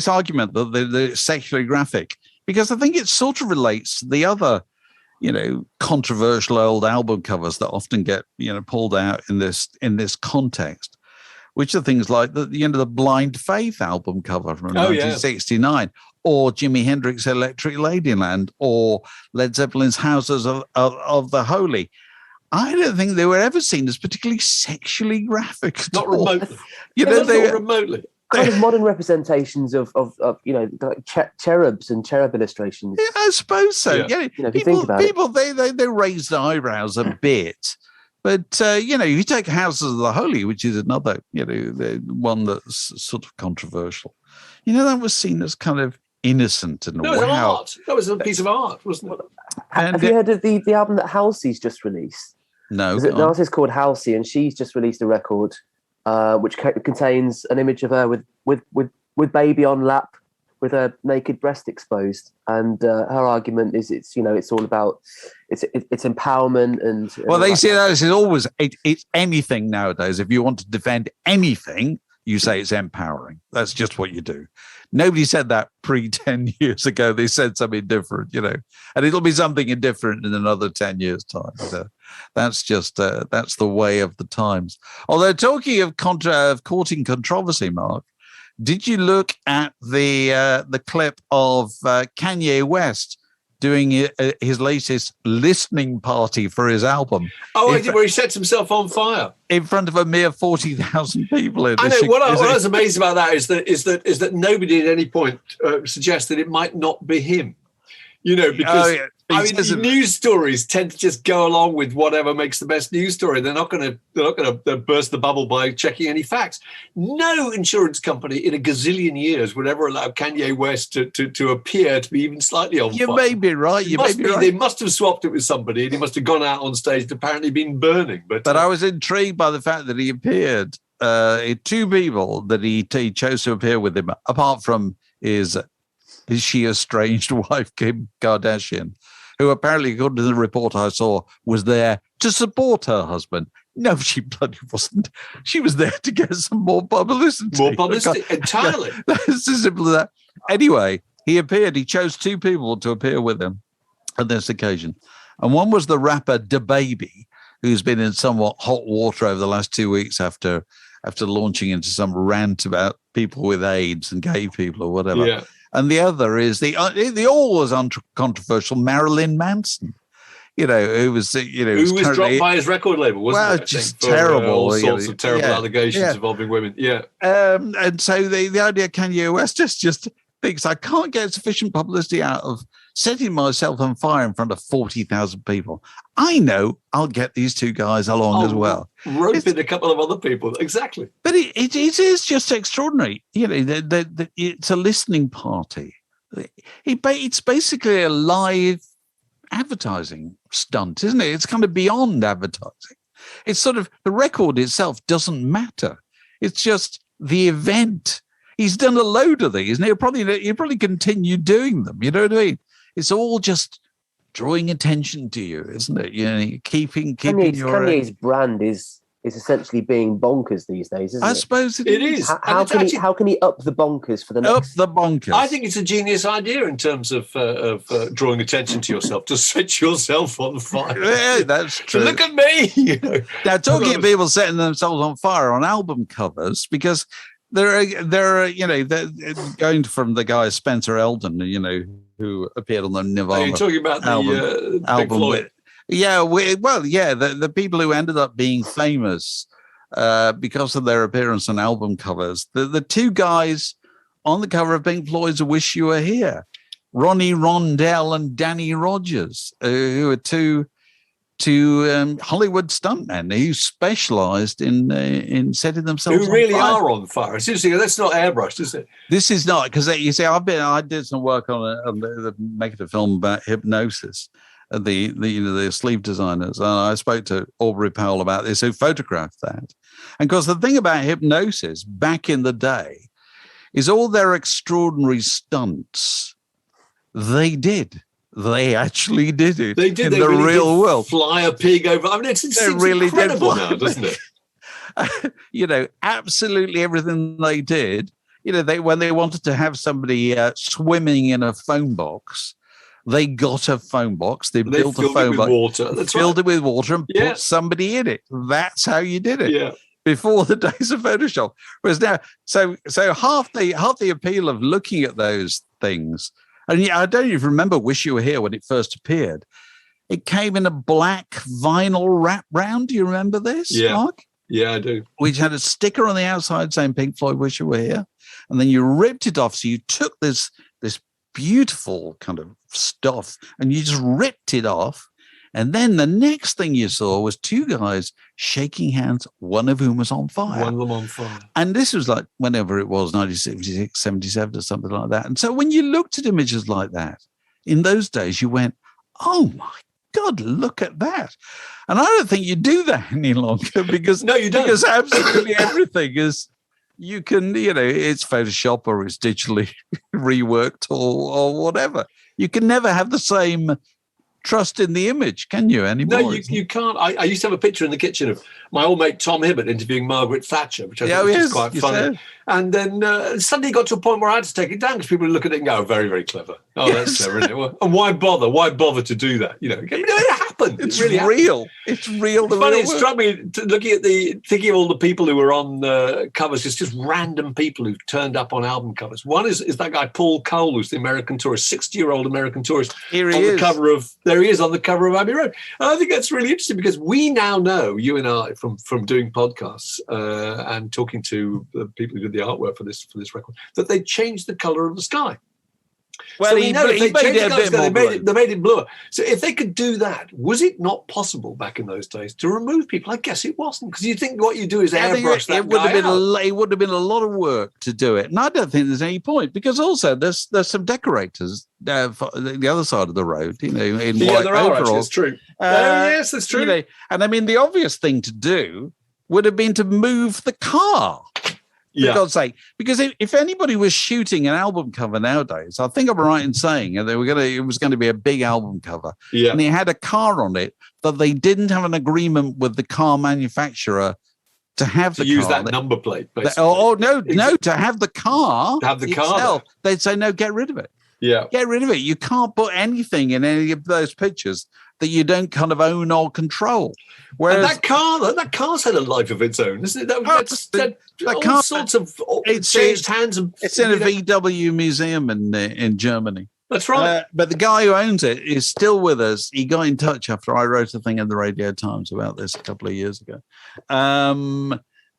argument that they're sexually graphic, because I think it sort of relates to the other, controversial old album covers that often get pulled out in this context. Which are things like the Blind Faith album cover from 1969, or Jimi Hendrix' Electric Ladyland, or Led Zeppelin's Houses of the Holy. I don't think they were ever seen as particularly sexually graphic. Not remotely. They remotely. Kind of modern representations of like cherubs and cherub illustrations. Yeah, I suppose so. Yeah. If you think about people they raise their eyebrows a bit. But, you take Houses of the Holy, which is another, the one that's sort of controversial. That was seen as kind of innocent and art. That was a piece of art, wasn't it? Have you heard of the album that Halsey's just released? No. The artist called Halsey, and she's just released a record which contains an image of her with baby on lap, with her naked breast exposed, and her argument is it's all about it's empowerment and. Well, they say that is always it's anything nowadays. If you want to defend anything, you say it's empowering. That's just what you do. Nobody said that 10 years ago. They said something different, and it'll be something different in another 10 years' time. So that's just that's the way of the times. Although talking of courting controversy, Mark. Did you look at the clip of Kanye West doing his latest listening party for his album? Oh, I did, where he sets himself on fire in front of a mere 40,000 people. I know. What I was amazed about that is that nobody at any point suggests that it might not be him. Because news stories tend to just go along with whatever makes the best news story. They're not going to burst the bubble by checking any facts. No insurance company in a gazillion years would ever allow Kanye West to appear to be even slightly on fire. You may be right. They must have swapped it with somebody, and he must have gone out on stage and apparently been burning. But I was intrigued by the fact that he appeared. Two people that he chose to appear with him, apart from his she estranged wife, Kim Kardashian, who apparently, according to the report I saw, was there to support her husband. No, she bloody wasn't. She was there to get some more publicity. More publicity, entirely. That's as simple as that. Anyway, he appeared. He chose two people to appear with him on this occasion. And one was the rapper DaBaby, who's been in somewhat hot water over the last 2 weeks after launching into some rant about people with AIDS and gay people or whatever. Yeah. And the other is the always controversial Marilyn Manson, who was dropped by his record label, wasn't it? Just terrible. All sorts of terrible allegations involving women. Yeah. And so the idea Kanye West just thinks, I can't get sufficient publicity out of setting myself on fire in front of 40,000 people. I know I'll get these two guys along as well. Rope in a couple of other people. Exactly. But it is just extraordinary. You know, it's a listening party. It's basically a live advertising stunt, isn't it? It's kind of beyond advertising. It's sort of, the record itself doesn't matter. It's just the event. He's done a load of these, and he'll probably continue doing them. You know what I mean? It's all just drawing attention to you, isn't it? You know, keeping Kanye's brand is essentially being bonkers these days, isn't it? I suppose it is. How can he up the bonkers for the next? Up the bonkers. I think it's a genius idea in terms of drawing attention to yourself, to set yourself on fire. Yeah, that's true. Look at me. You know? Now, talking of people setting themselves on fire on album covers, because there are, you know, going from the guy Spencer Eldon, you know, who appeared on the Nirvana. Are you talking about the album? Big Floyd? The people who ended up being famous because of their appearance on album covers. The two guys on the cover of Pink Floyd's "Wish You Were Here," Ronnie Rondell and Danny Rogers, who are two Hollywood stuntmen who specialised in setting themselves who really on fire. are on fire. Seriously, that's not airbrushed, is it? This is not, because you see, I did some work on making a film about hypnosis. The sleeve designers. I spoke to Aubrey Powell about this, who photographed that. And of course, the thing about hypnosis back in the day is all their extraordinary stunts, they actually did it. They did in the really real world. Fly a pig over. I mean, it's really incredible now, doesn't it? You know, absolutely everything they did. You know, when they wanted to have somebody swimming in a phone box, they got a phone box. They built a phone box, filled it with water, and put somebody in it. That's how you did it. Yeah. Before the days of Photoshop. Whereas now, so half the appeal of looking at those things, and I don't even remember "Wish You Were Here" when it first appeared. It came in a black vinyl wrap round. Do you remember this, Mark? Yeah, I do. Which had a sticker on the outside saying Pink Floyd, "Wish You Were Here," and then you ripped it off. So you took this beautiful kind of stuff and you just ripped it off, and then the next thing you saw was two guys shaking hands, one of whom was on fire. One of them on fire. And this was like whenever it was, 1976, 77 or something like that. And so when you looked at images like that in those days, you went, oh my God, look at that. And I don't think you do that any longer, because no, you don't. Because absolutely everything is, you can, you know, it's Photoshop or it's digitally reworked or whatever. You can never have the same trust in the image, can you, anymore? No, you can't. I used to have a picture in the kitchen of my old mate Tom Hibbert interviewing Margaret Thatcher, which I thought was quite funny. Said. And then suddenly got to a point where I had to take it down because people would look at it and go, very, very clever. Oh, that's clever, isn't it? Well, and why bother? Why bother to do that? You know, it happened. It's really real. Happened. It's real. It's funny. It struck me looking at thinking of all the people who were on covers. It's just random people who've turned up on album covers. One is that guy Paul Cole, who's the American tourist, 60-year-old American tourist. Here he is. There he is on the cover of Abbey Road. And I think that's really interesting because we now know, you and I, from doing podcasts and talking to the people who did the artwork for this record, that they changed the color of the sky. Well, so he made it a bit more blue. They made it bluer. So if they could do that, was it not possible back in those days to remove people? I guess it wasn't, because you think what you do is airbrush that guy out. It would have been a lot of work to do it, and I don't think there's any point, because also there's some decorators for the other side of the road, you know, in white overalls. It's true. Yes, that's true. You know, and I mean, the obvious thing to do would have been to move the car. For God's sake, because if anybody was shooting an album cover nowadays, I think I'm right in saying it was going to be a big album cover, and they had a car on it that they didn't have an agreement with the car manufacturer to have to use that number plate. No, to have the car. To have the car itself, they'd say no, get rid of it. Yeah, get rid of it. You can't put anything in any of those pictures that you don't kind of own or control. Whereas and that car's had a life of its own, isn't it? It's changed hands. It's in a VW museum in Germany. That's right. But the guy who owns it is still with us. He got in touch after I wrote a thing in the Radio Times about this a couple of years ago.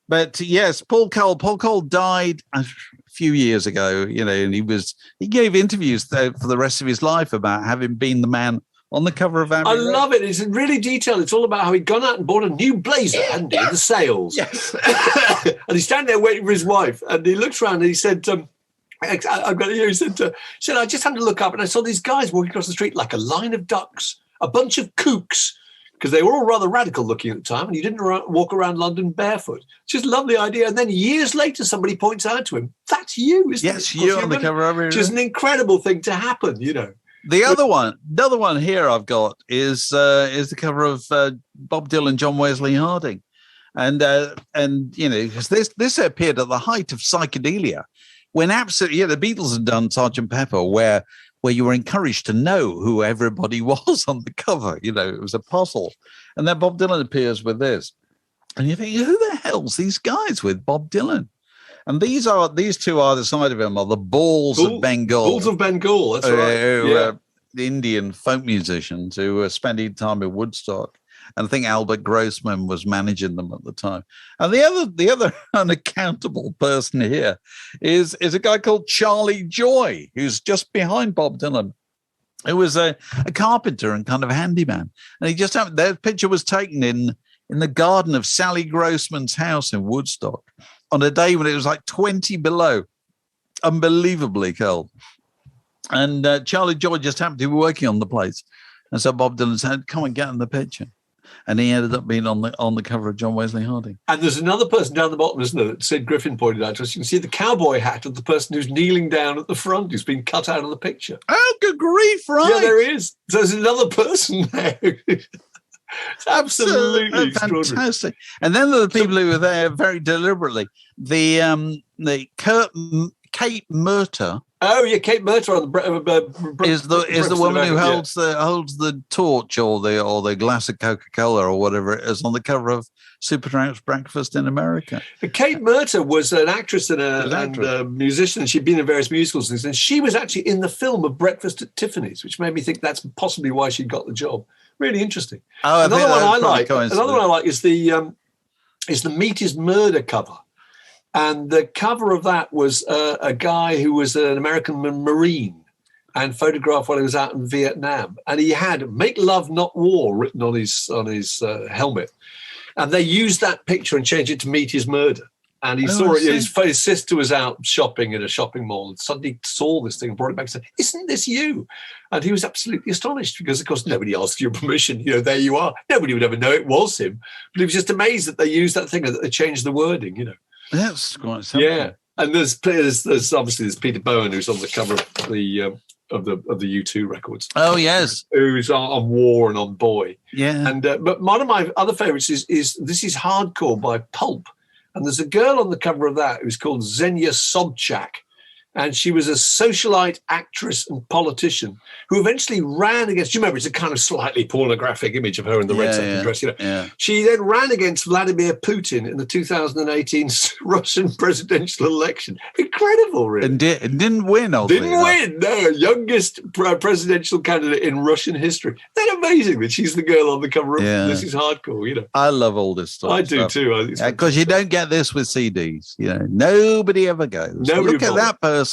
But yes, Paul Cole died a few years ago, and he gave interviews for the rest of his life about having been the man on the cover of Abbey I Road. love it. It's really detailed. It's all about how he'd gone out and bought a new blazer, hadn't he, in the sales. Yes. And he's standing there waiting for his wife. And he looks around and he said, I've got you. He said, I just happened to look up and I saw these guys walking across the street like a line of ducks, a bunch of kooks, because they were all rather radical looking at the time, and you didn't walk around London barefoot. Just a lovely idea. And then years later, somebody points out to him, that's you, isn't it? Yes, you on the cover of Abbey Road. Which is an incredible thing to happen, The other one here I've got is the cover of Bob Dylan, John Wesley Harding, and because this appeared at the height of psychedelia, when absolutely the Beatles had done Sgt. Pepper, where you were encouraged to know who everybody was on the cover. It was a puzzle, and then Bob Dylan appears with this, and you think, who the hell's these guys with Bob Dylan? And these two either side of him are the Bauls of Bengal. Bauls of Bengal, that's right. The Indian folk musicians who were spending time in Woodstock. And I think Albert Grossman was managing them at the time. And the other unaccountable person here is a guy called Charlie Joy, who's just behind Bob Dylan, who was a carpenter and kind of handyman. And he just happened, their picture was taken in the garden of Sally Grossman's house in Woodstock on a day when it was like 20 below, unbelievably cold. And Charlie Joy just happened to be working on the place. And so Bob Dylan said, come and get in the picture. And he ended up being on the cover of John Wesley Harding. And there's another person down the bottom, isn't there, that Sid Griffin pointed out to us. You can see the cowboy hat of the person who's kneeling down at the front, who's been cut out of the picture. Oh, good grief, right. Yeah, there is. So there's another person there. It's absolutely fantastic. And then there are the people who were there very deliberately. The Kate Murter. Oh yeah, Kate Murter on the is the woman who holds the torch or the glass of Coca-Cola or whatever it is on the cover of Supertramp's Breakfast in America. Kate Murter was an actress and a musician, and she'd been in various musicals and things. And she was actually in the film of Breakfast at Tiffany's, which made me think that's possibly why she got the job. Really interesting. Oh, another one I like is the Meat is Murder cover. And the cover of that was a guy who was an American Marine and photographed while he was out in Vietnam. And he had "Make Love, Not War" written on his helmet. And they used that picture and changed it to "Meat is Murder." And he saw it. His sister was out shopping in a shopping mall and suddenly saw this thing and brought it back and said, "Isn't this you?" And he was absolutely astonished because, of course, nobody asked your permission. There you are. Nobody would ever know it was him. But he was just amazed that they used that thing and that they changed the wording, That's quite something. Yeah, and there's obviously Peter Bowen, who's on the cover of the U2 records. Oh yes, who's on War and on Boy. Yeah, and but one of my other favourites is This Is Hardcore by Pulp, and there's a girl on the cover of that who's called Xenia Sobchak. And she was a socialite, actress, and politician who eventually ran against. Do you remember? It's a kind of slightly pornographic image of her in the red satin dress. She then ran against Vladimir Putin in the 2018 Russian presidential election. Incredible, really. And didn't win. Didn't win. No, youngest presidential candidate in Russian history. Isn't that amazing that she's the girl on the cover of This Is Hardcore? I love all this stuff. I do too. Because you don't get this with CDs. Nobody ever goes. Look at that person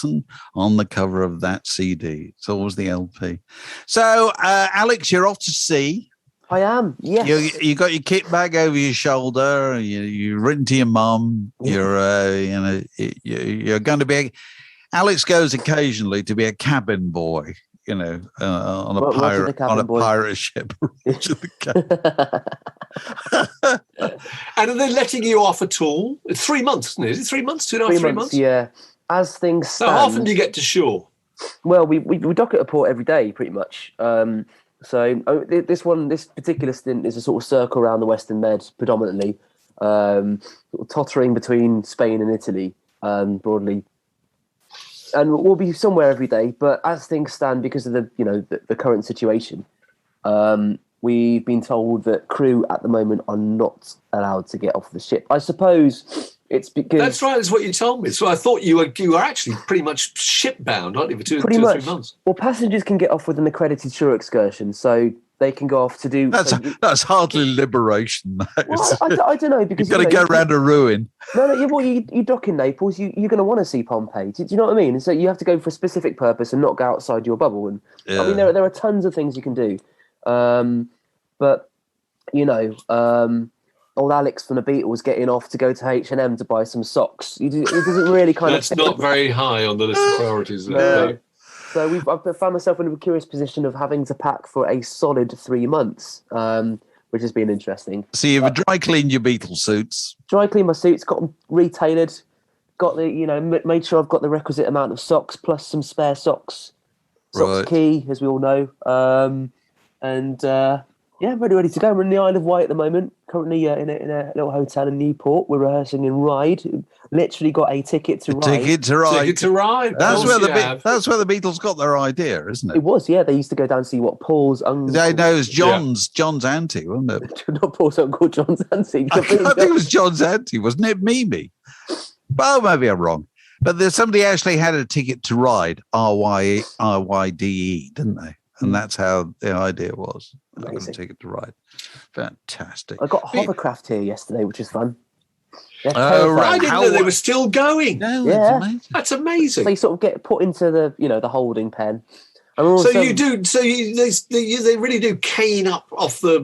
on the cover of that CD. It's always the LP. So, Alex, you're off to sea. I am. Yes. You got your kit bag over your shoulder. You've written to your mum. You're going to be. Alex goes occasionally to be a cabin boy. On a pirate ship. And are they letting you off at all? It's 3 months, isn't it? Is it 3 months? 3 months? Yeah. As things stand, how often do you get to shore? Well, we dock at a port every day, pretty much. This particular stint is a sort of circle around the Western Med, predominantly, sort of tottering between Spain and Italy, broadly. And we'll be somewhere every day. But as things stand, because of the current situation, we've been told that crew at the moment are not allowed to get off the ship. I suppose. It's because that's right. That's what you told me. So I thought you were actually pretty much ship bound, aren't you, for two or 3 months? Well, passengers can get off with an accredited shore excursion. So they can go off to do. That's hardly liberation. Well, I don't know, because you've got to go around a ruin. No, you dock in Naples. You're going to want to see Pompeii. Do you know what I mean? And so you have to go for a specific purpose and not go outside your bubble. And I mean, there are tons of things you can do. But old Alex from the Beatles getting off to go to H&M to buy some socks. It doesn't really That's not very high on the list of priorities. No. So I've found myself in a curious position of having to pack for a solid 3 months, which has been interesting. So you've dry cleaned your Beatles suits. Dry cleaned my suits, got them retailored, got made sure I've got the requisite amount of socks plus some spare socks. Socks key, as we all know. Ready to go. We're in the Isle of Wight at the moment. Currently in a little hotel in Newport. We're rehearsing in Ride. Literally got a ticket to ride. Ticket to ride. That's where the Beatles got their idea, isn't it? It was, yeah. They used to go down and see what Paul's uncle. It was John's auntie, wasn't it? Not Paul's uncle, John's auntie. I think it was John's auntie, wasn't it? Mimi. Well, maybe I'm wrong. But somebody actually had a ticket to ride, RYDE, didn't they? And that's how the idea was. I got a ticket to ride. Fantastic. I got hovercraft here yesterday, which is fun. I didn't know they were still going. No, yeah. That's amazing. So you sort of get put into the holding pen. So you do. So they really do cane up off the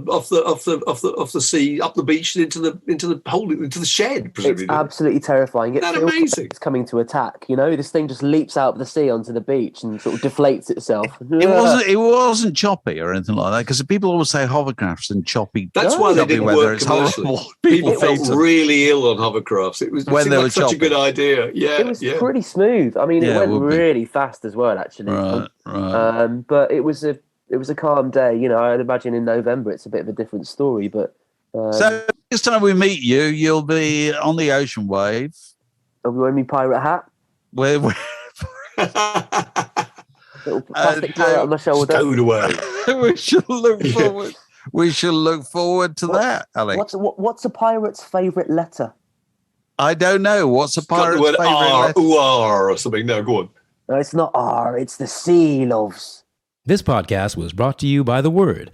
sea, up the beach into the shed. Presumably, it's absolutely terrifying. Isn't that amazing? It's coming to attack. This thing just leaps out of the sea onto the beach and sort of deflates itself. It wasn't choppy or anything like that, because people always say hovercrafts and choppy. That's why they didn't work commercially. People felt really ill on hovercrafts. It was such a good idea. Yeah, it was pretty smooth. I mean, it went really fast as well, actually. Right. But it was a calm day. I'd imagine in November it's a bit of a different story. But so next time we meet you, you'll be on the ocean wave. I'll be wearing my pirate hat. Little plastic parrot on my shoulder. Stowed away. We shall look forward to that, Alex. What's a pirate's favourite letter? I don't know. What's a pirate's favourite letter? R or something. No, go on. No, it's not R. It's the C, loves. This podcast was brought to you by The Word.